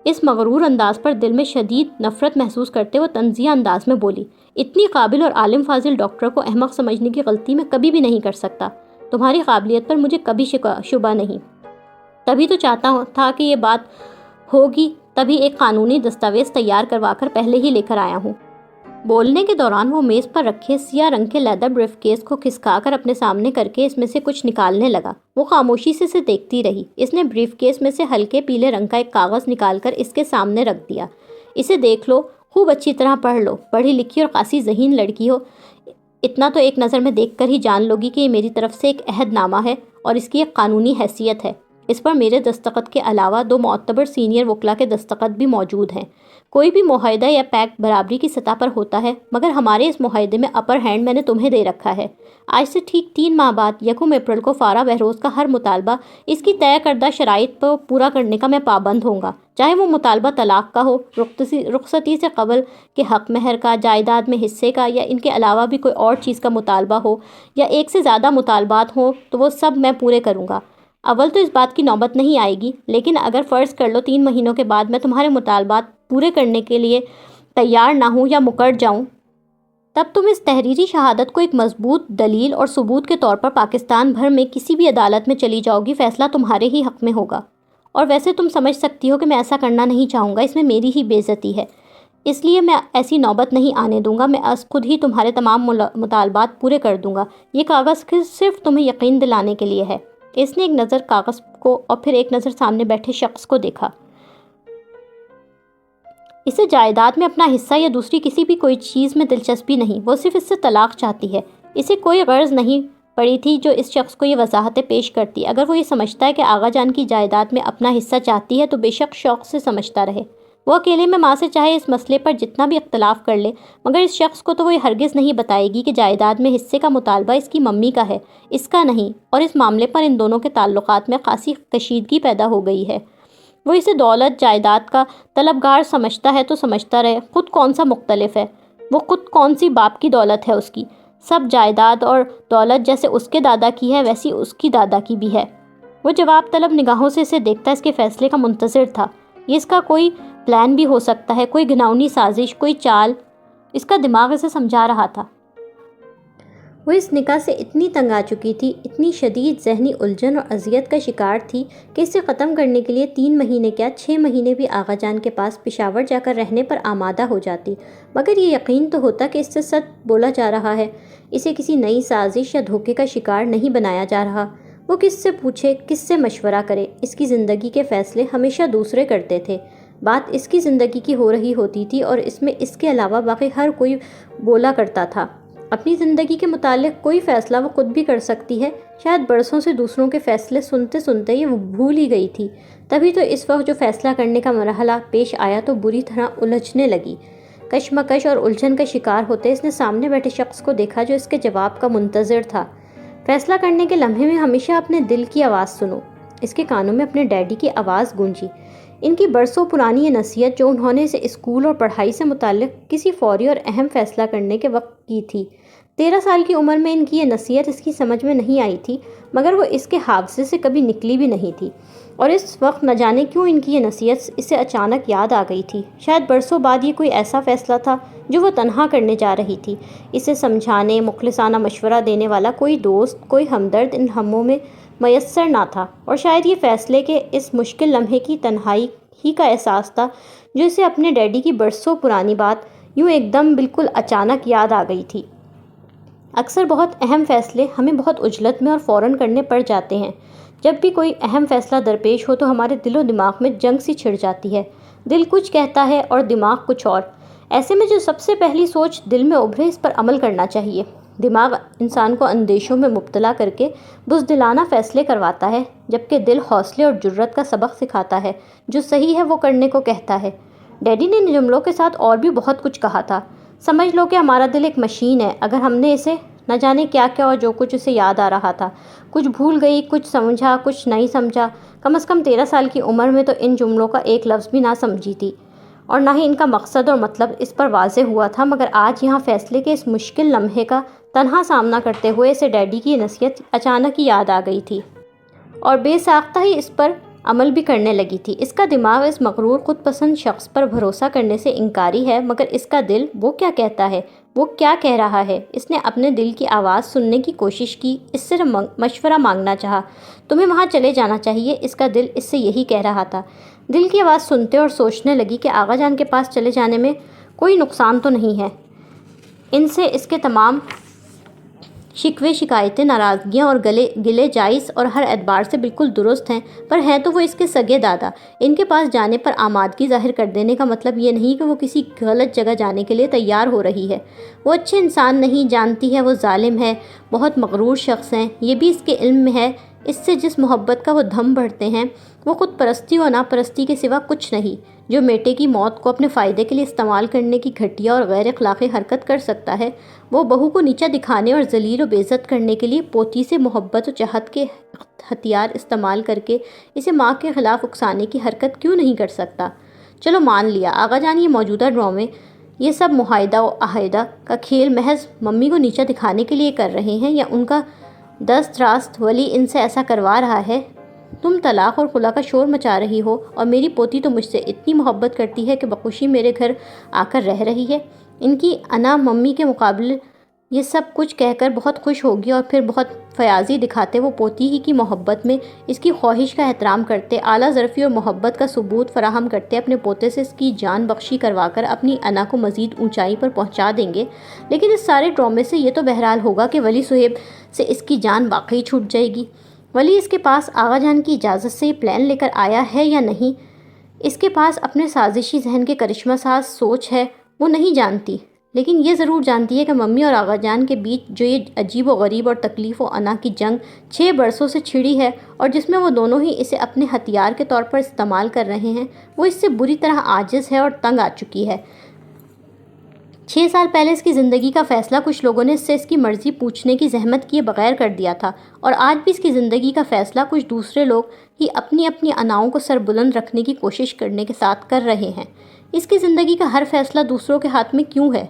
اس مغرور انداز پر دل میں شدید نفرت محسوس کرتے وہ طنزیہ انداز میں بولی، اتنی قابل اور عالم فاضل ڈاکٹر کو احمق سمجھنے کی غلطی میں کبھی بھی نہیں کر سکتا۔ تمہاری قابلیت پر مجھے کبھی شبہ نہیں۔ تبھی تو چاہتا تھا کہ یہ بات ہوگی، تبھی ایک قانونی دستاویز تیار کروا کر پہلے ہی لے کر آیا ہوں۔ بولنے کے دوران وہ میز پر رکھے سیاہ رنگ کے لیدر بریف کیس کو کھسکا کر اپنے سامنے کر کے اس میں سے کچھ نکالنے لگا۔ وہ خاموشی سے اسے دیکھتی رہی۔ اس نے بریف کیس میں سے ہلکے پیلے رنگ کا ایک کاغذ نکال کر اس کے سامنے رکھ دیا۔ اسے دیکھ لو، خوب اچھی طرح پڑھ لو، پڑھی لکھی اور خاصی ذہین لڑکی ہو، اتنا تو ایک نظر میں دیکھ کر ہی جان لوگی کہ یہ میری طرف سے ایک عہد نامہ ہے اور اس کی ایک قانونی حیثیت ہے۔ اس پر میرے دستخط کے علاوہ 2 معتبر سینئر وکلا کے دستخط بھی موجود ہیں۔ کوئی بھی معاہدہ یا پیکٹ برابری کی سطح پر ہوتا ہے، مگر ہمارے اس معاہدے میں اپر ہینڈ میں نے تمہیں دے رکھا ہے۔ آج سے ٹھیک 3 ماہ بعد 1 اپریل کو فارا بہروز کا ہر مطالبہ اس کی طے کردہ شرائط پر پورا کرنے کا میں پابند ہوں گا، چاہے وہ مطالبہ طلاق کا ہو، رخصتی سے قبل کے حق مہر کا، جائیداد میں حصے کا، یا ان کے علاوہ بھی کوئی اور چیز کا مطالبہ ہو، یا ایک سے زیادہ مطالبات ہوں تو وہ سب میں پورے کروں گا۔ اول تو اس بات کی نوبت نہیں آئے گی، لیکن اگر فرض کر لو 3 مہینوں کے بعد میں تمہارے مطالبات پورے کرنے کے لیے تیار نہ ہوں یا مکر جاؤں، تب تم اس تحریری شہادت کو ایک مضبوط دلیل اور ثبوت کے طور پر پاکستان بھر میں کسی بھی عدالت میں چلی جاؤ گی، فیصلہ تمہارے ہی حق میں ہوگا۔ اور ویسے تم سمجھ سکتی ہو کہ میں ایسا کرنا نہیں چاہوں گا، اس میں میری ہی بے عزتی ہے، اس لیے میں ایسی نوبت نہیں آنے دوں گا۔ میں از خود ہی تمہارے تمام مطالبات پورے کر دوں گا۔ یہ کاغذ صرف تمہیں یقین دلانے کے لیے ہے۔ اس نے ایک نظر کاغذ کو اور پھر ایک نظر سامنے بیٹھے شخص کو دیکھا۔ اسے جائیداد میں اپنا حصہ یا دوسری کسی بھی کوئی چیز میں دلچسپی نہیں، وہ صرف اس سے طلاق چاہتی ہے۔ اسے کوئی غرض نہیں پڑی تھی جو اس شخص کو یہ وضاحتیں پیش کرتی۔ اگر وہ یہ سمجھتا ہے کہ آغا جان کی جائیداد میں اپنا حصہ چاہتی ہے تو بے شک شوق سے سمجھتا رہے۔ وہ اکیلے میں ماں سے چاہے اس مسئلے پر جتنا بھی اختلاف کر لے، مگر اس شخص کو تو وہ ہرگز نہیں بتائے گی کہ جائیداد میں حصے کا مطالبہ اس کی ممی کا ہے، اس کا نہیں، اور اس معاملے پر ان دونوں کے تعلقات میں خاصی کشیدگی پیدا ہو گئی ہے۔ وہ اسے دولت جائیداد کا طلبگار سمجھتا ہے تو سمجھتا رہے، خود کون سا مختلف ہے، وہ خود کون سی باپ کی دولت ہے اس کی۔ سب جائیداد اور دولت جیسے اس کے دادا کی ہے ویسی اس کی دادا کی بھی ہے۔ وہ جواب طلب نگاہوں سے اسے دیکھتا اس کے فیصلے کا منتظر تھا۔ یہ اس کا کوئی پلان بھی ہو سکتا ہے، کوئی گھناؤنی سازش، کوئی چال، اس کا دماغ اسے سمجھا رہا تھا۔ وہ اس نکاح سے اتنی تنگ آ چکی تھی، اتنی شدید ذہنی الجھن اور اذیت کا شکار تھی کہ اسے ختم کرنے کے لیے 3 مہینے کیا 6 مہینے بھی آغا جان کے پاس پشاور جا کر رہنے پر آمادہ ہو جاتی، مگر یہ یقین تو ہوتا کہ اس سے سچ بولا جا رہا ہے، اسے کسی نئی سازش یا دھوکے کا شکار نہیں بنایا جا رہا۔ وہ کس سے پوچھے، کس سے مشورہ کرے؟ اس کی زندگی کے فیصلے ہمیشہ دوسرے کرتے تھے، بات اس کی زندگی کی ہو رہی ہوتی تھی اور اس میں اس کے علاوہ باقی ہر کوئی بولا کرتا تھا۔ اپنی زندگی کے متعلق کوئی فیصلہ وہ خود بھی کر سکتی ہے، شاید برسوں سے دوسروں کے فیصلے سنتے سنتے یہ وہ بھول ہی گئی تھی۔ تبھی تو اس وقت جو فیصلہ کرنے کا مرحلہ پیش آیا تو بری طرح الجھنے لگی۔ کشمکش اور الجھن کا شکار ہوتے اس نے سامنے بیٹھے شخص کو دیکھا جو اس کے جواب کا منتظر تھا۔ فیصلہ کرنے کے لمحے میں ہمیشہ اپنے دل کی آواز سنو۔ اس کے کانوں میں اپنے ڈیڈی کی آواز گونجی، ان کی برسوں پرانی یہ نصیحت جو انہوں نے اسے اسکول اور پڑھائی سے متعلق کسی فوری اور اہم فیصلہ کرنے کے وقت کی تھی۔ 13 سال کی عمر میں ان کی یہ نصیحت اس کی سمجھ میں نہیں آئی تھی، مگر وہ اس کے حافظے سے کبھی نکلی بھی نہیں تھی، اور اس وقت نہ جانے کیوں ان کی یہ نصیحت اسے اچانک یاد آ گئی تھی۔ شاید برسوں بعد یہ کوئی ایسا فیصلہ تھا جو وہ تنہا کرنے جا رہی تھی۔ اسے سمجھانے، مخلصانہ مشورہ دینے والا کوئی دوست، کوئی ہمدرد ان لمحوں میں میسر نہ تھا، اور شاید یہ فیصلے کے اس مشکل لمحے کی تنہائی ہی کا احساس تھا جو اسے اپنے ڈیڈی کی برسوں پرانی بات یوں ایک دم بالکل اچانک یاد آ گئی تھی۔ اکثر بہت اہم فیصلے ہمیں بہت عجلت میں اور فوراً کرنے پڑ جاتے ہیں۔ جب بھی کوئی اہم فیصلہ درپیش ہو تو ہمارے دل و دماغ میں جنگ سی چھڑ جاتی ہے، دل کچھ کہتا ہے اور دماغ کچھ اور۔ ایسے میں جو سب سے پہلی سوچ دل میں ابھرے اس پر عمل کرنا چاہیے۔ دماغ انسان کو اندیشوں میں مبتلا کر کے بزدلانہ فیصلے کرواتا ہے، جبکہ دل حوصلے اور جرأت کا سبق سکھاتا ہے، جو صحیح ہے وہ کرنے کو کہتا ہے۔ ڈیڈی نے جملوں کے ساتھ اور بھی بہت کچھ کہا تھا۔ سمجھ لو کہ ہمارا دل ایک مشین ہے، اگر ہم نے اسے نہ جانے کیا کیا اور جو کچھ اسے یاد آ رہا تھا، کچھ بھول گئی، کچھ سمجھا، کچھ نہیں سمجھا۔ کم از کم 13 سال کی عمر میں تو ان جملوں کا ایک لفظ بھی نہ سمجھی تھی، اور نہ ہی ان کا مقصد اور مطلب اس پر واضح ہوا تھا، مگر آج یہاں فیصلے کے اس مشکل لمحے کا تنہا سامنا کرتے ہوئے اسے ڈیڈی کی نصیحت اچانک ہی یاد آ گئی تھی، اور بے ساختہ ہی اس پر عمل بھی کرنے لگی تھی۔ اس کا دماغ اس مغرور خود پسند شخص پر بھروسہ کرنے سے انکاری ہے، مگر اس کا دل وہ کیا کہتا ہے، وہ کیا کہہ رہا ہے؟ اس نے اپنے دل کی آواز سننے کی کوشش کی، اس سے مشورہ مانگنا چاہا۔ تمہیں وہاں چلے جانا چاہیے، اس کا دل اس سے یہی کہہ رہا تھا۔ دل کی آواز سنتے اور سوچنے لگی کہ آغا جان کے پاس چلے جانے میں کوئی نقصان تو نہیں ہے، ان سے اس کے تمام شکوے، شکایتیں، ناراضگیاں اور گلے جائز اور ہر اعتبار سے بالکل درست ہیں، پر ہیں تو وہ اس کے سگے دادا۔ ان کے پاس جانے پر آمادگی ظاہر کر دینے کا مطلب یہ نہیں کہ وہ کسی غلط جگہ جانے کے لیے تیار ہو رہی ہے۔ وہ اچھے انسان نہیں، جانتی ہے وہ ظالم ہے، بہت مغرور شخص ہیں، یہ بھی اس کے علم میں ہے۔ اس سے جس محبت کا وہ دھم بڑھتے ہیں وہ خود پرستی و ناپرستی کے سوا کچھ نہیں۔ جو بیٹے کی موت کو اپنے فائدے کے لیے استعمال کرنے کی گھٹیا اور غیر اخلاقی حرکت کر سکتا ہے، وہ بہو کو نیچا دکھانے اور ذلیل و بےعزت کرنے کے لیے پوتی سے محبت و چاہت کے ہتھیار استعمال کر کے اسے ماں کے خلاف اکسانے کی حرکت کیوں نہیں کر سکتا؟ چلو مان لیا آغا جان یہ موجودہ ڈرامے، یہ سب معاہدہ و عہدہ کا کھیل محض ممی کو نیچا دکھانے کے لیے کر رہے ہیں، یا ان کا دست راست ولی ان سے ایسا کروا رہا ہے۔ تم طلاق اور خلا کا شور مچا رہی ہو، اور میری پوتی تو مجھ سے اتنی محبت کرتی ہے کہ بخوشی میرے گھر آ کر رہ رہی ہے۔ ان کی انا ممی کے مقابلے یہ سب کچھ کہہ کر بہت خوش ہوگی، اور پھر بہت فیاضی دکھاتے وہ پوتی ہی کی محبت میں اس کی خواہش کا احترام کرتے، اعلیٰ ظرفی اور محبت کا ثبوت فراہم کرتے اپنے پوتے سے اس کی جان بخشی کروا کر اپنی انا کو مزید اونچائی پر پہنچا دیں گے۔ لیکن اس سارے ڈرامے سے یہ تو بہرحال ہوگا کہ ولی صہیب سے اس کی جان واقعی چھوٹ جائے گی۔ ولی اس کے پاس آغا جان کی اجازت سے یہ پلان لے کر آیا ہے یا نہیں، اس کے پاس اپنے سازشی ذہن کے کرشمہ ساز سوچ ہے، وہ نہیں جانتی، لیکن یہ ضرور جانتی ہے کہ ممی اور آغا جان کے بیچ جو یہ عجیب و غریب اور تکلیف و انا کی جنگ 6 برسوں سے چھڑی ہے، اور جس میں وہ دونوں ہی اسے اپنے ہتھیار کے طور پر استعمال کر رہے ہیں، وہ اس سے بری طرح عاجز ہے اور تنگ آ چکی ہے۔ 6 سال پہلے اس کی زندگی کا فیصلہ کچھ لوگوں نے اس سے اس کی مرضی پوچھنے کی زحمت کیے بغیر کر دیا تھا، اور آج بھی اس کی زندگی کا فیصلہ کچھ دوسرے لوگ ہی اپنی اپنی اناؤں کو سر بلند رکھنے کی کوشش کرنے کے ساتھ کر رہے ہیں۔ اس کی زندگی کا ہر فیصلہ دوسروں کے ہاتھ میں کیوں ہے؟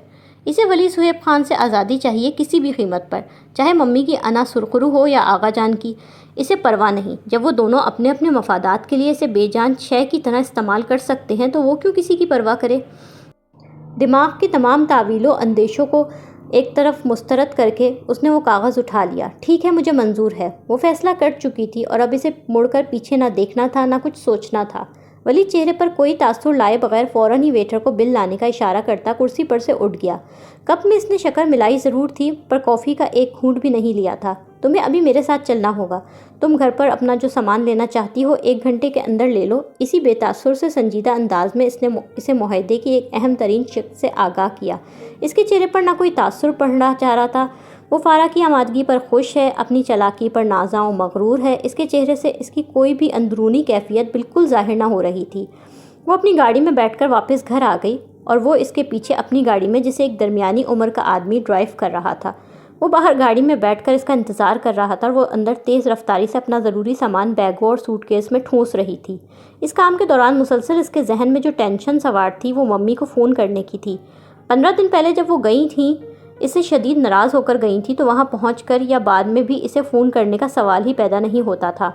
اسے ولی صہیب خان سے آزادی چاہیے کسی بھی قیمت پر، چاہے ممی کی انا سرخرو ہو یا آغا جان کی، اسے پرواہ نہیں۔ جب وہ دونوں اپنے اپنے مفادات کے لیے اسے بے جان شے کی طرح استعمال کر سکتے ہیں تو وہ کیوں کسی کی پرواہ کرے؟ دماغ کی تمام تعویلوں اندیشوں کو ایک طرف مسترد کر کے اس نے وہ کاغذ اٹھا لیا۔ ٹھیک ہے، مجھے منظور ہے۔ وہ فیصلہ کر چکی تھی، اور اب اسے مڑ کر پیچھے نہ دیکھنا تھا، نہ کچھ سوچنا تھا۔ ولی چہرے پر کوئی تاثر لائے بغیر فوراً ہی ویٹر کو بل لانے کا اشارہ کرتا کرسی پر سے اٹھ گیا۔ کپ میں اس نے شکر ملائی ضرور تھی، پر کافی کا ایک گھونٹ بھی نہیں لیا تھا۔ تمہیں ابھی میرے ساتھ چلنا ہوگا، تم گھر پر اپنا جو سامان لینا چاہتی ہو 1 گھنٹے کے اندر لے لو۔ اسی بے تاثر سے سنجیدہ انداز میں اس نے اسے معاہدے کی ایک اہم ترین شق سے آگاہ کیا۔ اس کے چہرے پر نہ کوئی تاثر پڑھنا چاہ رہا تھا، وہ فارا کی آمادگی پر خوش ہے، اپنی چالاکی پر نازاں و مغرور ہے۔ اس کے چہرے سے اس کی کوئی بھی اندرونی کیفیت بالکل ظاہر نہ ہو رہی تھی۔ وہ اپنی گاڑی میں بیٹھ کر واپس گھر آ گئی، اور وہ اس کے پیچھے اپنی گاڑی میں، جسے ایک درمیانی عمر کا آدمی ڈرائیو کر رہا تھا۔ وہ باہر گاڑی میں بیٹھ کر اس کا انتظار کر رہا تھا، اور وہ اندر تیز رفتاری سے اپنا ضروری سامان بیگوں اور سوٹ کیس میں ٹھونس رہی تھی۔ اس کام کے دوران مسلسل اس کے ذہن میں جو ٹینشن سوار تھی وہ ممی کو فون کرنے کی تھی۔ 15 دن پہلے جب وہ گئی تھیں، اس سے شدید ناراض ہو کر گئی تھی، تو وہاں پہنچ کر یا بعد میں بھی اسے فون کرنے کا سوال ہی پیدا نہیں ہوتا تھا۔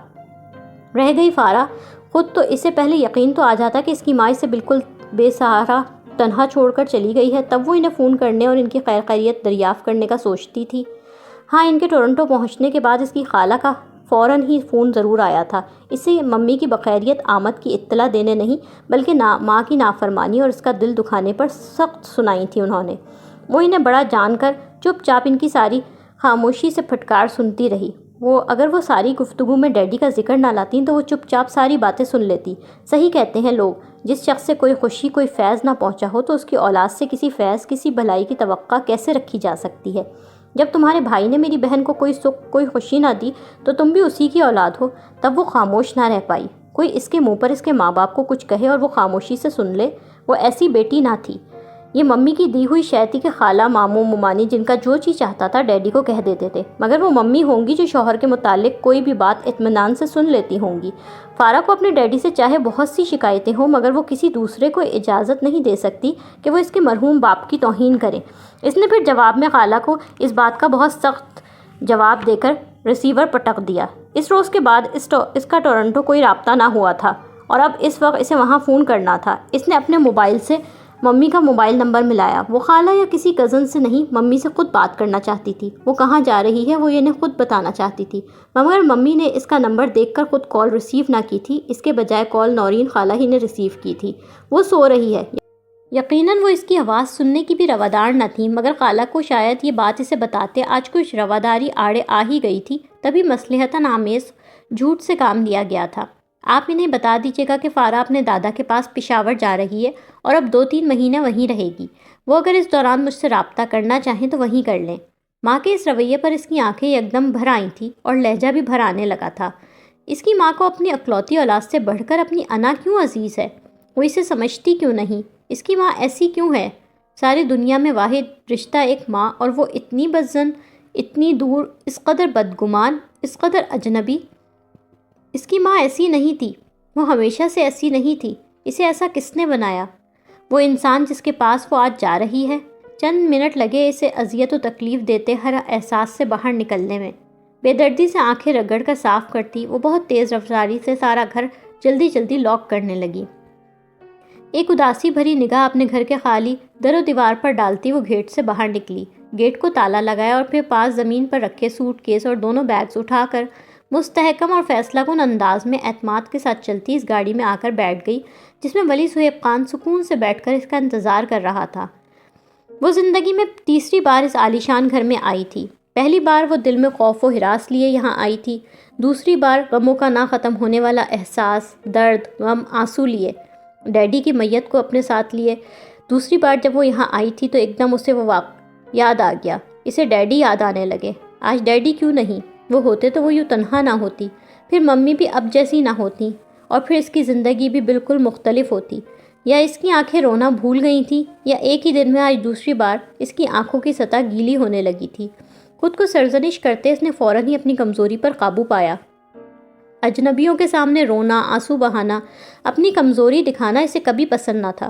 رہ گئی فارا خود تو اسے پہلے یقین تو آ جاتا کہ اس کی ماں اسے بالکل بے سہارا تنہا چھوڑ کر چلی گئی ہے، تب وہ انہیں فون کرنے اور ان کی خیر خیریت دریافت کرنے کا سوچتی تھی۔ ہاں، ان کے ٹورنٹو پہنچنے کے بعد اس کی خالہ کا فوراً ہی فون ضرور آیا تھا، اسے ممی کی بخیریت آمد کی اطلاع دینے نہیں بلکہ ماں کی نافرمانی اور اس کا دل دکھانے پر سخت سنائی تھی انہوں نے۔ وہ انہیں بڑا جان کر چپ چاپ ان کی ساری خاموشی سے پھٹکار سنتی رہی۔ اگر وہ ساری گفتگو میں ڈیڈی کا ذکر نہ لاتی تو وہ چپ چاپ ساری باتیں سن لیتی۔ صحیح کہتے ہیں لوگ، جس شخص سے کوئی خوشی کوئی فیض نہ پہنچا ہو تو اس کی اولاد سے کسی فیض کسی بھلائی کی توقع کیسے رکھی جا سکتی ہے؟ جب تمہارے بھائی نے میری بہن کو کوئی سکھ کوئی خوشی نہ دی تو تم بھی اسی کی اولاد ہو، تب وہ خاموش نہ رہ پائی۔ کوئی اس کے منہ پر اس کے ماں باپ کو کچھ کہے اور وہ خاموشی سے سن لے، وہ ایسی بیٹی نہ تھی۔ یہ ممی کی دی ہوئی شے تھی کہ خالہ ماموں ممانی جن کا جو چیز چاہتا تھا ڈیڈی کو کہہ دیتے تھے، مگر وہ ممی ہوں گی جو شوہر کے متعلق کوئی بھی بات اطمینان سے سن لیتی ہوں گی۔ فارا کو اپنے ڈیڈی سے چاہے بہت سی شکایتیں ہوں مگر وہ کسی دوسرے کو اجازت نہیں دے سکتی کہ وہ اس کے مرحوم باپ کی توہین کرے۔ اس نے پھر جواب میں خالہ کو اس بات کا بہت سخت جواب دے کر ریسیور پٹک دیا۔ اس روز کے بعد اس کا ٹورنٹو کوئی رابطہ نہ ہوا تھا اور اب اس وقت اسے وہاں فون کرنا تھا۔ اس نے اپنے موبائل سے ممی کا موبائل نمبر ملایا۔ وہ خالہ یا کسی کزن سے نہیں، ممی سے خود بات کرنا چاہتی تھی۔ وہ کہاں جا رہی ہے وہ انہیں خود بتانا چاہتی تھی، مگر ممی نے اس کا نمبر دیکھ کر خود کال ریسیو نہ کی تھی، اس کے بجائے کال نورین خالہ ہی نے ریسیو کی تھی۔ وہ سو رہی ہے۔ یقیناً وہ اس کی آواز سننے کی بھی روادار نہ تھی، مگر خالہ کو شاید یہ بات اسے بتاتے آج کچھ رواداری آڑے آ ہی گئی تھی، تبھی مصلحتاً آمیز جھوٹ سے کام لیا گیا تھا۔ آپ انہیں بتا دیجیے گا کہ فارا اپنے دادا کے پاس پشاور جا رہی ہے اور اب 2-3 مہینے وہیں رہے گی۔ وہ اگر اس دوران مجھ سے رابطہ کرنا چاہیں تو وہیں کر لیں۔ ماں کے اس رویے پر اس کی آنکھیں یکدم بھر آئی تھیں اور لہجہ بھی بھر آنے لگا تھا۔ اس کی ماں کو اپنی اکلوتی اولاد سے بڑھ کر اپنی انا کیوں عزیز ہے؟ وہ اسے سمجھتی کیوں نہیں؟ اس کی ماں ایسی کیوں ہے؟ ساری دنیا میں واحد رشتہ ایک ماں، اور وہ اتنی بدظن، اتنی دور، اس قدر بدگمان، اس قدر اجنبی۔ اس کی ماں ایسی نہیں تھی، وہ ہمیشہ سے ایسی نہیں تھی۔ اسے ایسا کس نے بنایا؟ وہ انسان جس کے پاس وہ آج جا رہی ہے۔ چند منٹ لگے اسے اذیت و تکلیف دیتے ہر احساس سے باہر نکلنے میں۔ بے دردی سے آنکھیں رگڑ کر صاف کرتی، وہ بہت تیز رفتاری سے سارا گھر جلدی جلدی لاک کرنے لگی۔ ایک اداسی بھری نگاہ اپنے گھر کے خالی در و دیوار پر ڈالتی وہ گیٹ سے باہر نکلی، گیٹ کو تالا لگایا اور پھر پاس زمین پر رکھے سوٹ کیس اور دونوں بیگز اٹھا کر مستحکم اور فیصلہ کن انداز میں اعتماد کے ساتھ چلتی اس گاڑی میں آ کر بیٹھ گئی جس میں ولی صہیب خان سکون سے بیٹھ کر اس کا انتظار کر رہا تھا۔ وہ زندگی میں تیسری بار اس عالیشان گھر میں آئی تھی۔ پہلی بار وہ دل میں خوف و ہراس لیے یہاں آئی تھی، دوسری بار غموں کا نہ ختم ہونے والا احساس، درد، غم، آنسو لیے، ڈیڈی کی میت کو اپنے ساتھ لیے۔ دوسری بار جب وہ یہاں آئی تھی تو ایک دم اسے وہ واقعہ یاد آ گیا، اسے ڈیڈی یاد آنے لگے۔ آج ڈیڈی کیوں نہیں؟ وہ ہوتے تو وہ یوں تنہا نہ ہوتی، پھر ممی بھی اب جیسی نہ ہوتی، اور پھر اس کی زندگی بھی بالکل مختلف ہوتی۔ یا اس کی آنکھیں رونا بھول گئی تھیں، یا ایک ہی دن میں آج دوسری بار اس کی آنکھوں کی سطح گیلی ہونے لگی تھی۔ خود کو سرزنش کرتے اس نے فوراً ہی اپنی کمزوری پر قابو پایا۔ اجنبیوں کے سامنے رونا، آنسو بہانا، اپنی کمزوری دکھانا اسے کبھی پسند نہ تھا،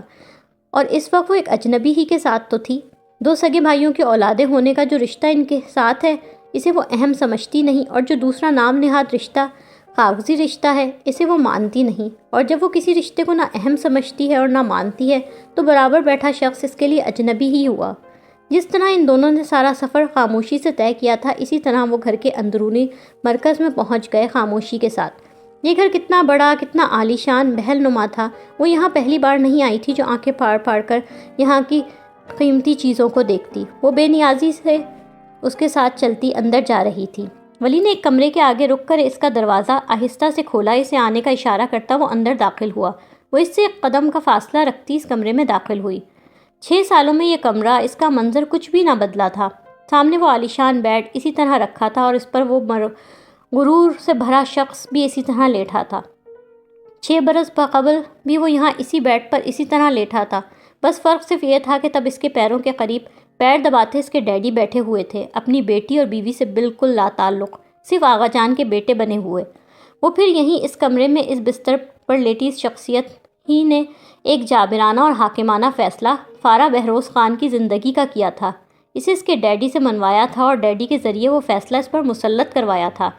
اور اس وقت وہ ایک اجنبی ہی کے ساتھ تو تھی۔ دو سگے بھائیوں کے اولادیں ہونے کا جو رشتہ ان کے ساتھ ہے اسے وہ اہم سمجھتی نہیں، اور جو دوسرا نام نہاد رشتہ کاغذی رشتہ ہے اسے وہ مانتی نہیں، اور جب وہ کسی رشتے کو نہ اہم سمجھتی ہے اور نہ مانتی ہے تو برابر بیٹھا شخص اس کے لیے اجنبی ہی ہوا۔ جس طرح ان دونوں نے سارا سفر خاموشی سے طے کیا تھا، اسی طرح وہ گھر کے اندرونی مرکز میں پہنچ گئے خاموشی کے ساتھ۔ یہ گھر کتنا بڑا، کتنا عالیشان، محل نما تھا۔ وہ یہاں پہلی بار نہیں آئی تھی جو آنکھیں پھاڑ پھاڑ کر یہاں کی قیمتی چیزوں کو دیکھتی۔ وہ بے نیازی سے اس کے ساتھ چلتی اندر جا رہی تھی۔ ولی نے ایک کمرے کے آگے رک کر اس کا دروازہ آہستہ سے کھولا، اسے آنے کا اشارہ کرتا وہ اندر داخل ہوا۔ وہ اس سے ایک قدم کا فاصلہ رکھتی اس کمرے میں داخل ہوئی۔ 6 سالوں میں یہ کمرہ، اس کا منظر کچھ بھی نہ بدلا تھا۔ سامنے وہ عالیشان بیڈ اسی طرح رکھا تھا اور اس پر وہ غرور سے بھرا شخص بھی اسی طرح لیٹا تھا۔ 6 برس قبل بھی وہ یہاں اسی بیڈ پر اسی طرح لیٹا تھا، بس فرق صرف یہ تھا کہ تب اس کے پیروں کے قریب پیر دباتے اس کے ڈیڈی بیٹھے ہوئے تھے، اپنی بیٹی اور بیوی سے بالکل لا تعلق، صرف آغا جان کے بیٹے بنے ہوئے۔ وہ پھر یہیں اس کمرے میں اس بستر پر لیٹی اس شخصیت ہی نے ایک جابرانہ اور حاکمانہ فیصلہ فارا بہروز خان کی زندگی کا کیا تھا۔ اسے اس کے ڈیڈی سے منوایا تھا اور ڈیڈی کے ذریعے وہ فیصلہ اس پر مسلط کروایا تھا۔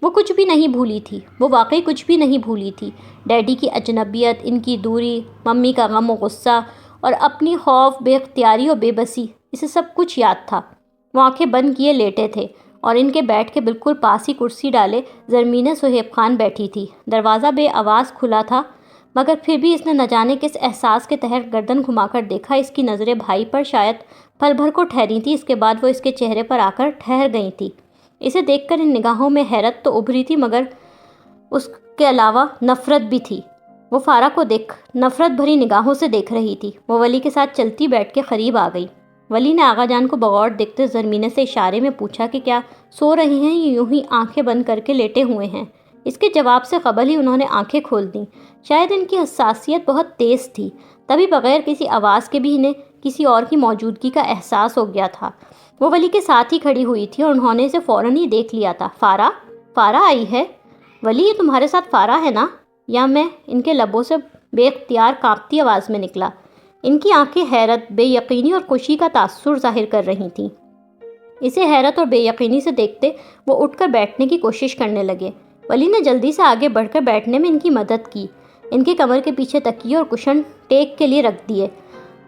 وہ کچھ بھی نہیں بھولی تھی، وہ واقعی کچھ بھی نہیں بھولی تھی۔ ڈیڈی کی اجنبیت، ان کی دوری، ممی کا غم و غصہ، اور اپنی خوف، بے اختیاری اور بے بسی، اسے سب کچھ یاد تھا۔ وہ آنکھیں بند کیے لیٹے تھے، اور ان کے بیٹھ کے بالکل پاس ہی کرسی ڈالے زرمینہ سہیب خان بیٹھی تھی۔ دروازہ بے آواز کھلا تھا، مگر پھر بھی اس نے نہ جانے کس احساس کے تحت گردن گھما کر دیکھا۔ اس کی نظریں بھائی پر شاید پل بھر کو ٹھہری تھی، اس کے بعد وہ اس کے چہرے پر آ کر ٹھہر گئی تھی۔ اسے دیکھ کر ان نگاہوں میں حیرت تو ابھری تھی، مگر اس کے علاوہ نفرت بھی تھی۔ وہ فارا کو نفرت بھری نگاہوں سے دیکھ رہی تھی۔ وہ ولی کے ساتھ چلتی بیٹھ کے قریب آ گئی۔ ولی نے آغا جان کو بغور دیکھتے زرمینہ سے اشارے میں پوچھا کہ کیا سو رہی ہیں یا یوں ہی آنکھیں بند کر کے لیٹے ہوئے ہیں؟ اس کے جواب سے قبل ہی انہوں نے آنکھیں کھول دیں۔ شاید ان کی حساسیت بہت تیز تھی، تبھی بغیر کسی آواز کے بھی انہیں کسی اور کی موجودگی کا احساس ہو گیا تھا۔ وہ ولی کے ساتھ ہی کھڑی ہوئی تھی اور انہوں نے اسے فوراً ہی دیکھ لیا تھا۔ فارا آئی ہے؟ ولی یہ تمہارے ساتھ فارا ہے نا؟ یا میں ان کے لبوں سے بے اختیار کانپتی آواز میں نکلا۔ ان کی آنکھیں حیرت، بے یقینی اور خوشی کا تاثر ظاہر کر رہی تھیں۔ اسے حیرت اور بے یقینی سے دیکھتے وہ اٹھ کر بیٹھنے کی کوشش کرنے لگے۔ ولی نے جلدی سے آگے بڑھ کر بیٹھنے میں ان کی مدد کی، ان کے کمر کے پیچھے تکیے اور کشن ٹیک کے لیے رکھ دیے۔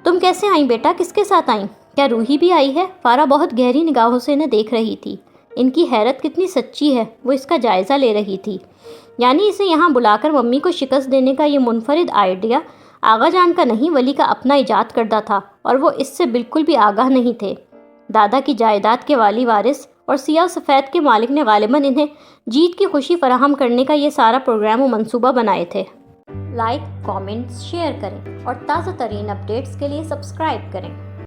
تم کیسے آئیں بیٹا؟ کس کے ساتھ آئیں؟ کیا روحی بھی آئی ہے؟ فارا بہت گہری نگاہوں سے انہیں دیکھ رہی تھی۔ ان کی حیرت کتنی سچی ہے، وہ اس کا جائزہ لے رہی تھی۔ یعنی اسے یہاں بلا کر ممی کو شکست دینے کا یہ منفرد آئیڈیا آغا جان کا نہیں، ولی کا اپنا ایجاد کردہ تھا، اور وہ اس سے بالکل بھی آگاہ نہیں تھے۔ دادا کی جائیداد کے والی وارث اور سیاہ سفید کے مالک نے غالباً انہیں جیت کی خوشی فراہم کرنے کا یہ سارا پروگرام و منصوبہ بنائے تھے۔ لائک، کامنٹس، شیئر کریں اور تازہ ترین اپڈیٹس کے لیے سبسکرائب کریں۔